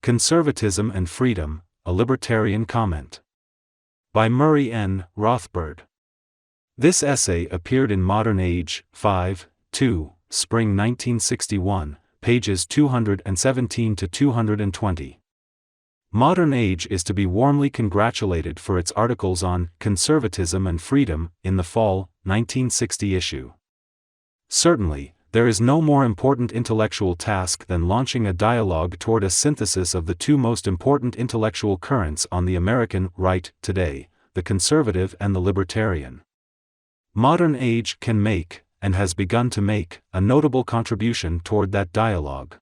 Conservatism and Freedom, a Libertarian Comment. By Murray N. Rothbard. This essay appeared in Modern Age, 5, 2, Spring 1961, pages 217 to 220. Modern Age is to be warmly congratulated for its articles on Conservatism and Freedom in the fall, 1960 issue. Certainly, there is no more important intellectual task than launching a dialogue toward a synthesis of the two most important intellectual currents on the American right today, the conservative and the libertarian. Modern Age can make, and has begun to make, a notable contribution toward that dialogue.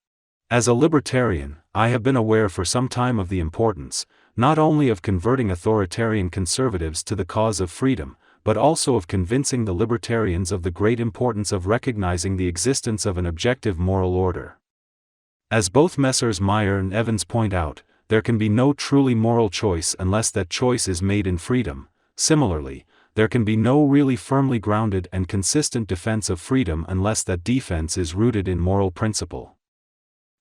As a libertarian, I have been aware for some time of the importance, not only of converting authoritarian conservatives to the cause of freedom, but also of convincing the libertarians of the great importance of recognizing the existence of an objective moral order. As both Messrs. Meyer and Evans point out, there can be no truly moral choice unless that choice is made in freedom. Similarly, there can be no really firmly grounded and consistent defense of freedom unless that defense is rooted in moral principle.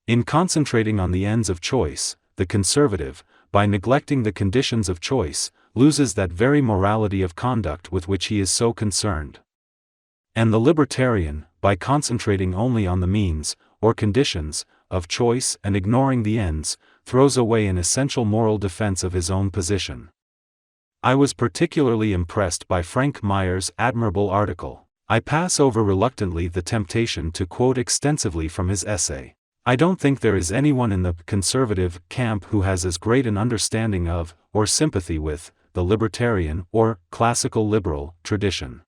In concentrating on the ends of choice, the conservative, by neglecting the conditions of choice, loses that very morality of conduct with which he is so concerned. And the libertarian, by concentrating only on the means, or conditions, of choice and ignoring the ends, throws away an essential moral defense of his own position. I was particularly impressed by Frank Meyer's admirable article. I pass over reluctantly the temptation to quote extensively from his essay. I don't think there is anyone in the conservative camp who has as great an understanding of, or sympathy with, the libertarian, or classical liberal, tradition.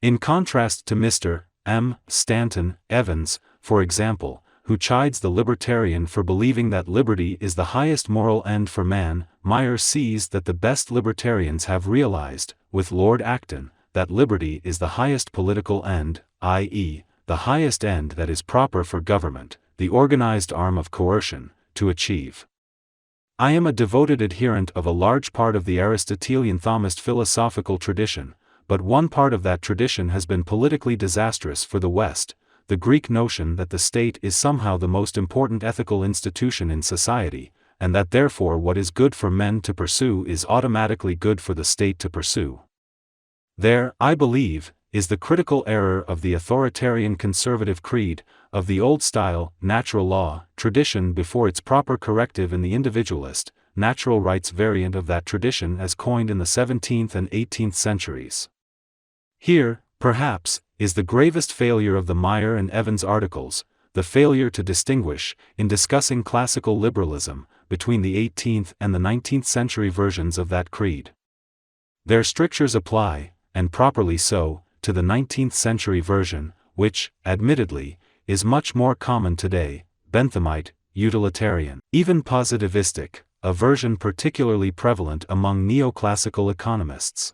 In contrast to Mr. M. Stanton Evans, for example, who chides the libertarian for believing that liberty is the highest moral end for man, Meyer sees that the best libertarians have realized, with Lord Acton, that liberty is the highest political end, i.e., the highest end that is proper for government, the organized arm of coercion, to achieve. I am a devoted adherent of a large part of the Aristotelian Thomist philosophical tradition, but one part of that tradition has been politically disastrous for the West, the Greek notion that the state is somehow the most important ethical institution in society, and that therefore what is good for men to pursue is automatically good for the state to pursue. There, I believe, is the critical error of the authoritarian conservative creed, of the old-style, natural law, tradition before its proper corrective in the individualist, natural rights variant of that tradition as coined in the 17th and 18th centuries. Here, perhaps, is the gravest failure of the Meyer and Evans articles, the failure to distinguish, in discussing classical liberalism, between the 18th and the 19th century versions of that creed. Their strictures apply, and properly so, to the 19th century version, which, admittedly, is much more common today, Benthamite, utilitarian, even positivistic, a version particularly prevalent among neoclassical economists.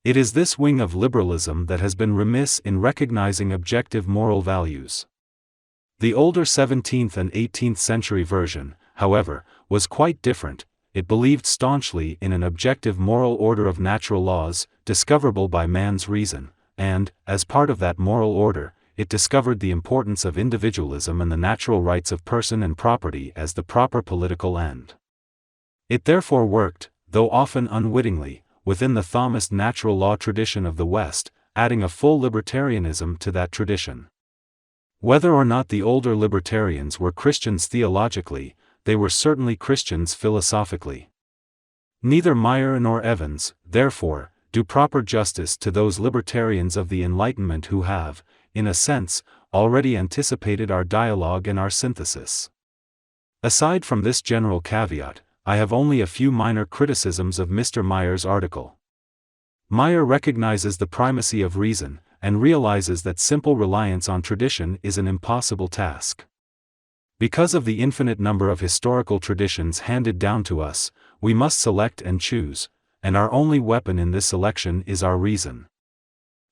It is this wing of liberalism that has been remiss in recognizing objective moral values. The older 17th and 18th century version, however, was quite different. It believed staunchly in an objective moral order of natural laws, discoverable by man's reason, and, as part of that moral order, it discovered the importance of individualism and the natural rights of person and property as the proper political end. It therefore worked, though often unwittingly, within the Thomist natural law tradition of the West, adding a full libertarianism to that tradition. Whether or not the older libertarians were Christians theologically, they were certainly Christians philosophically. Neither Meyer nor Evans, therefore, do proper justice to those libertarians of the Enlightenment who have, in a sense, already anticipated our dialogue and our synthesis. Aside from this general caveat, I have only a few minor criticisms of Mr. Meyer's article. Meyer recognizes the primacy of reason, and realizes that simple reliance on tradition is an impossible task. Because of the infinite number of historical traditions handed down to us, we must select and choose, and our only weapon in this selection is our reason.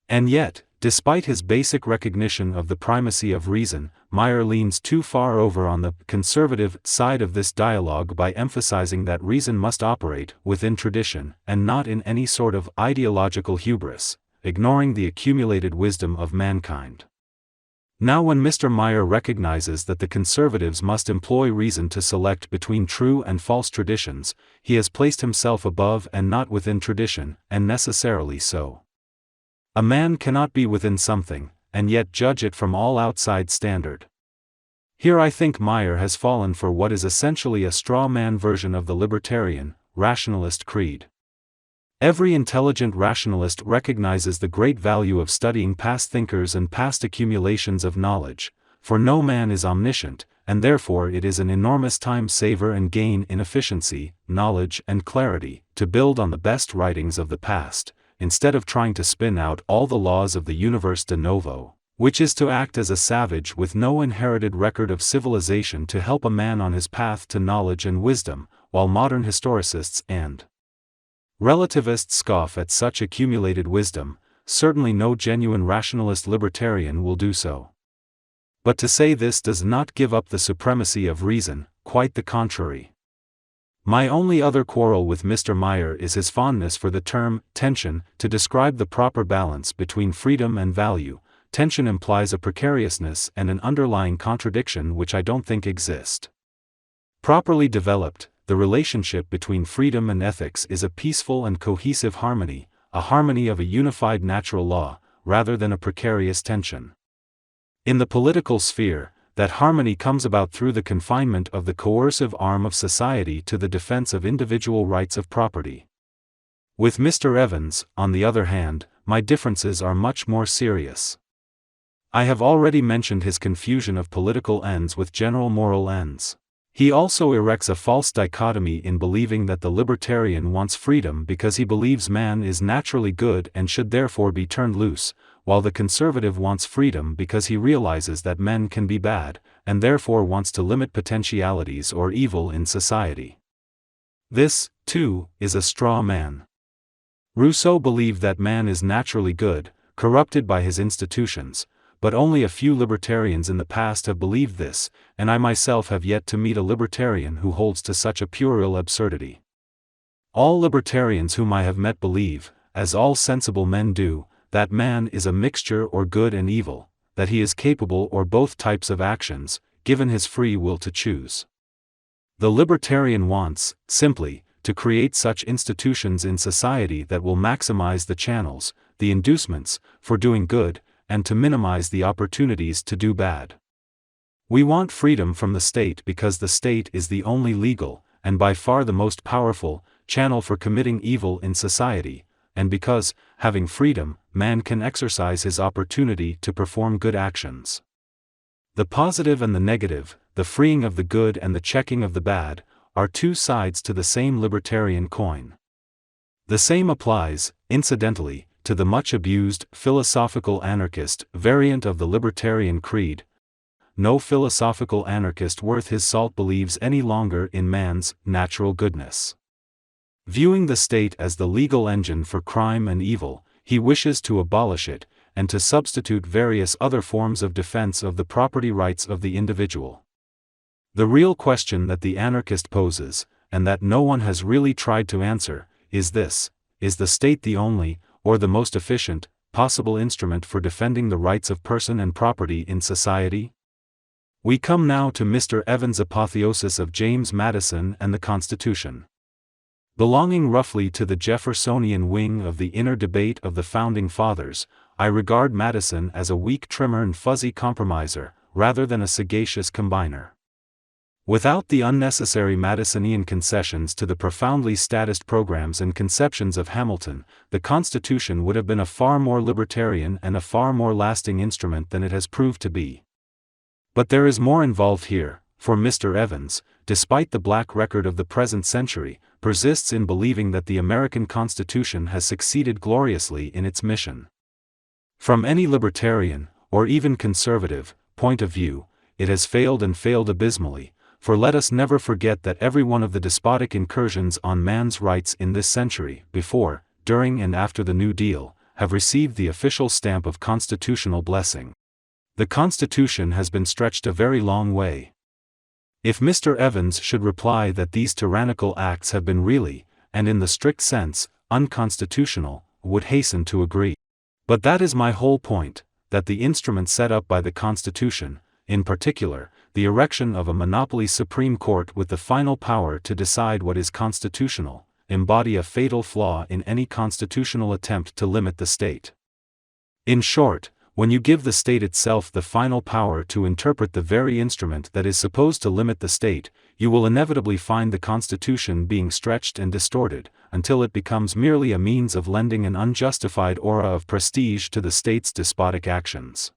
And yet, despite his basic recognition of the primacy of reason, Meyer leans too far over on the conservative side of this dialogue by emphasizing that reason must operate within tradition and not in any sort of ideological hubris, ignoring the accumulated wisdom of mankind. Now when Mr. Meyer recognizes that the conservatives must employ reason to select between true and false traditions, he has placed himself above and not within tradition, and necessarily so. A man cannot be within something, and yet judge it from all outside standard. Here I think Meyer has fallen for what is essentially a straw-man version of the libertarian, rationalist creed. Every intelligent rationalist recognizes the great value of studying past thinkers and past accumulations of knowledge, for no man is omniscient, and therefore it is an enormous time saver and gain in efficiency, knowledge and clarity, to build on the best writings of the past, instead of trying to spin out all the laws of the universe de novo, which is to act as a savage with no inherited record of civilization to help a man on his path to knowledge and wisdom, while modern historicists and relativists scoff at such accumulated wisdom. Certainly no genuine rationalist libertarian will do so. But to say this does not give up the supremacy of reason, quite the contrary. My only other quarrel with Mr. Meyer is his fondness for the term tension to describe the proper balance between freedom and value. Tension implies a precariousness and an underlying contradiction which I don't think exist. Properly developed, the relationship between freedom and ethics is a peaceful and cohesive harmony, a harmony of a unified natural law, rather than a precarious tension. In the political sphere, that harmony comes about through the confinement of the coercive arm of society to the defense of individual rights of property. With Mr. Evans, on the other hand, my differences are much more serious. I have already mentioned his confusion of political ends with general moral ends. He also erects a false dichotomy in believing that the libertarian wants freedom because he believes man is naturally good and should therefore be turned loose, while the conservative wants freedom because he realizes that men can be bad, and therefore wants to limit potentialities or evil in society. This, too, is a straw man. Rousseau believed that man is naturally good, corrupted by his institutions, but only a few libertarians in the past have believed this, and I myself have yet to meet a libertarian who holds to such a puerile absurdity. All libertarians whom I have met believe, as all sensible men do, that man is a mixture or good and evil, that he is capable or both types of actions, given his free will to choose. The libertarian wants, simply, to create such institutions in society that will maximize the channels, the inducements, for doing good, and to minimize the opportunities to do bad. We want freedom from the state because the state is the only legal, and by far the most powerful, channel for committing evil in society, and because, having freedom, man can exercise his opportunity to perform good actions. The positive and the negative, the freeing of the good and the checking of the bad, are two sides to the same libertarian coin. The same applies, incidentally, to the much-abused, philosophical anarchist variant of the libertarian creed. No philosophical anarchist worth his salt believes any longer in man's natural goodness. Viewing the state as the legal engine for crime and evil, he wishes to abolish it, and to substitute various other forms of defense of the property rights of the individual. The real question that the anarchist poses, and that no one has really tried to answer, is this: is the state the only, or the most efficient, possible instrument for defending the rights of person and property in society? We come now to Mr. Evans' apotheosis of James Madison and the Constitution. Belonging roughly to the Jeffersonian wing of the inner debate of the Founding Fathers, I regard Madison as a weak trimmer and fuzzy compromiser, rather than a sagacious combiner. Without the unnecessary Madisonian concessions to the profoundly statist programs and conceptions of Hamilton, the Constitution would have been a far more libertarian and a far more lasting instrument than it has proved to be. But there is more involved here, for Mr. Evans, despite the black record of the present century, persists in believing that the American Constitution has succeeded gloriously in its mission. From any libertarian, or even conservative, point of view, it has failed and failed abysmally. For let us never forget that every one of the despotic incursions on man's rights in this century, before, during and after the New Deal, have received the official stamp of constitutional blessing. The Constitution has been stretched a very long way. If Mr. Evans should reply that these tyrannical acts have been really, and in the strict sense, unconstitutional, would hasten to agree. But that is my whole point. that the instrument set up by the Constitution, in particular, the erection of a monopoly Supreme Court with the final power to decide what is constitutional, embody a fatal flaw in any constitutional attempt to limit the state. In short, when you give the state itself the final power to interpret the very instrument that is supposed to limit the state, you will inevitably find the Constitution being stretched and distorted, until it becomes merely a means of lending an unjustified aura of prestige to the state's despotic actions.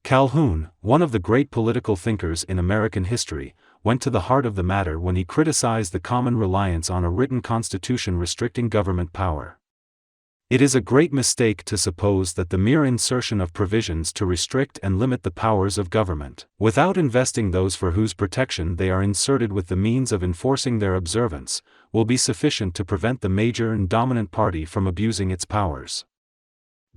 Calhoun, one of the great political thinkers in American history, went to the heart of the matter when he criticized the common reliance on a written constitution restricting government power. It is a great mistake to suppose that the mere insertion of provisions to restrict and limit the powers of government, without investing those for whose protection they are inserted with the means of enforcing their observance, will be sufficient to prevent the major and dominant party from abusing its powers.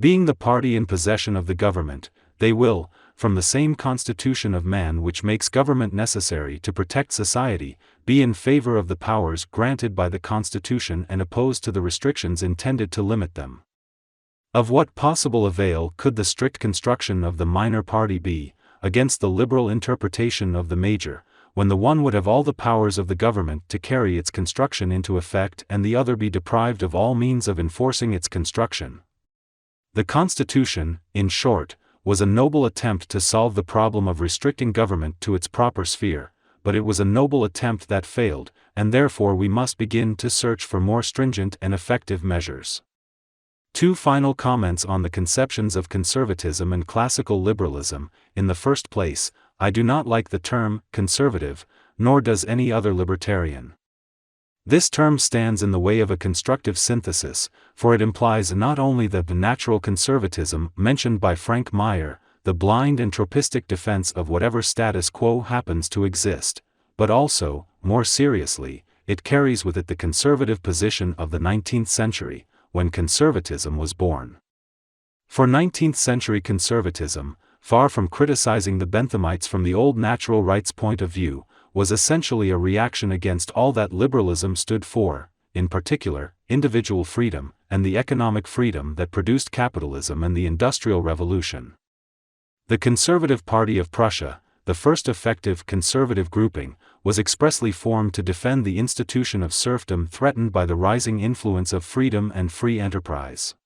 Being the party in possession of the government, they will, from the same constitution of man which makes government necessary to protect society, be in favor of the powers granted by the Constitution and opposed to the restrictions intended to limit them. Of what possible avail could the strict construction of the minor party be, against the liberal interpretation of the major, when the one would have all the powers of the government to carry its construction into effect and the other be deprived of all means of enforcing its construction? The Constitution, in short, was a noble attempt to solve the problem of restricting government to its proper sphere, but it was a noble attempt that failed, and therefore we must begin to search for more stringent and effective measures. Two final comments on the conceptions of conservatism and classical liberalism. In the first place, I do not like the term conservative, nor does any other libertarian. This term stands in the way of a constructive synthesis, for it implies not only the natural conservatism mentioned by Frank Meyer, the blind and tropistic defense of whatever status quo happens to exist, but also, more seriously, it carries with it the conservative position of the 19th century, when conservatism was born. For 19th century conservatism, far from criticizing the Benthamites from the old natural rights point of view, was essentially a reaction against all that liberalism stood for, in particular, individual freedom, and the economic freedom that produced capitalism and the Industrial Revolution. The Conservative Party of Prussia, the first effective conservative grouping, was expressly formed to defend the institution of serfdom threatened by the rising influence of freedom and free enterprise.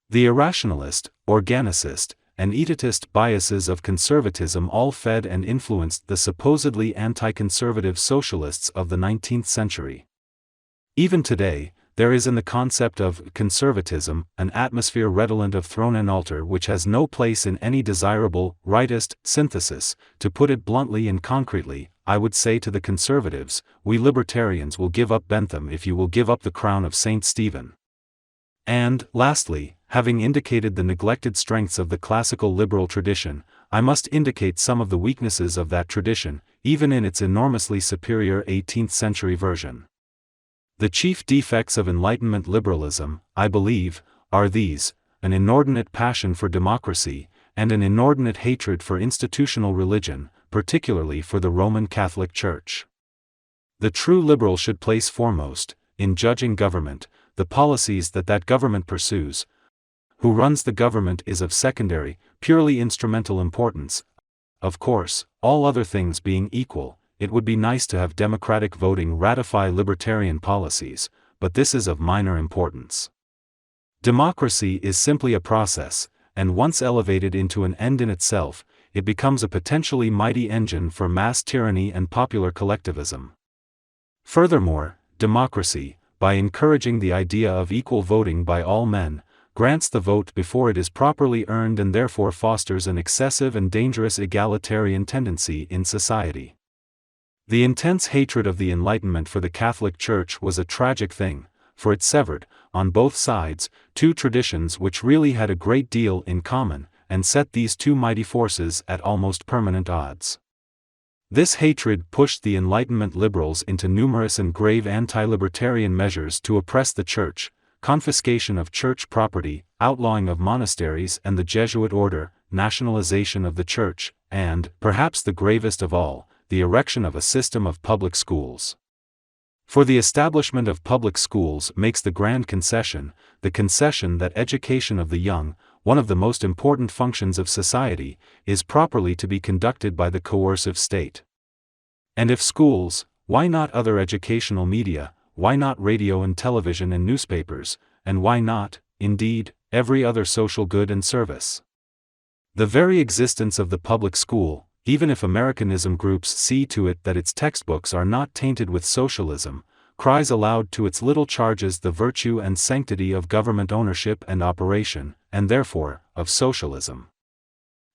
The irrationalist, organicist, and etatist biases of conservatism all fed and influenced the supposedly anti-conservative socialists of the 19th century. Even today, there is in the concept of conservatism an atmosphere redolent of throne and altar which has no place in any desirable, rightist synthesis. To put it bluntly and concretely, I would say to the conservatives, we libertarians will give up Bentham if you will give up the crown of St. Stephen. And, lastly, having indicated the neglected strengths of the classical liberal tradition, I must indicate some of the weaknesses of that tradition, even in its enormously superior 18th century version. The chief defects of Enlightenment liberalism, I believe, are these: an inordinate passion for democracy, and an inordinate hatred for institutional religion, particularly for the Roman Catholic Church. The true liberal should place foremost, in judging government, the policies that government pursues. Who runs the government is of secondary, purely instrumental importance. Of course, all other things being equal, it would be nice to have democratic voting ratify libertarian policies, but this is of minor importance. Democracy is simply a process, and once elevated into an end in itself, it becomes a potentially mighty engine for mass tyranny and popular collectivism. Furthermore, democracy, by encouraging the idea of equal voting by all men, grants the vote before it is properly earned and therefore fosters an excessive and dangerous egalitarian tendency in society. The intense hatred of the Enlightenment for the Catholic Church was a tragic thing, for it severed, on both sides, two traditions which really had a great deal in common, and set these two mighty forces at almost permanent odds. This hatred pushed the Enlightenment liberals into numerous and grave anti-libertarian measures to oppress the Church: confiscation of church property, outlawing of monasteries and the Jesuit order, nationalization of the Church, and, perhaps the gravest of all, the erection of a system of public schools. For the establishment of public schools makes the grand concession, the concession that education of the young, one of the most important functions of society, is properly to be conducted by the coercive state. And if schools, why not other educational media, why not radio and television and newspapers, and why not, indeed, every other social good and service? The very existence of the public school, even if Americanism groups see to it that its textbooks are not tainted with socialism, cries aloud to its little charges the virtue and sanctity of government ownership and operation, and therefore, of socialism.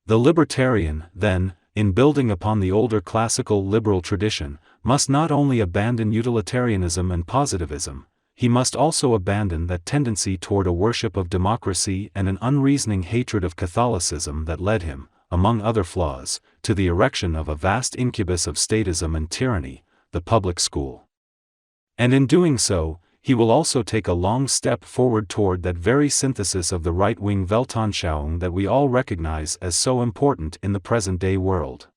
The libertarian, then, in building upon the older classical liberal tradition, must not only abandon utilitarianism and positivism, he must also abandon that tendency toward a worship of democracy and an unreasoning hatred of Catholicism that led him, among other flaws, to the erection of a vast incubus of statism and tyranny, the public school. And in doing so, he will also take a long step forward toward that very synthesis of the right-wing Weltanschauung that we all recognize as so important in the present-day world.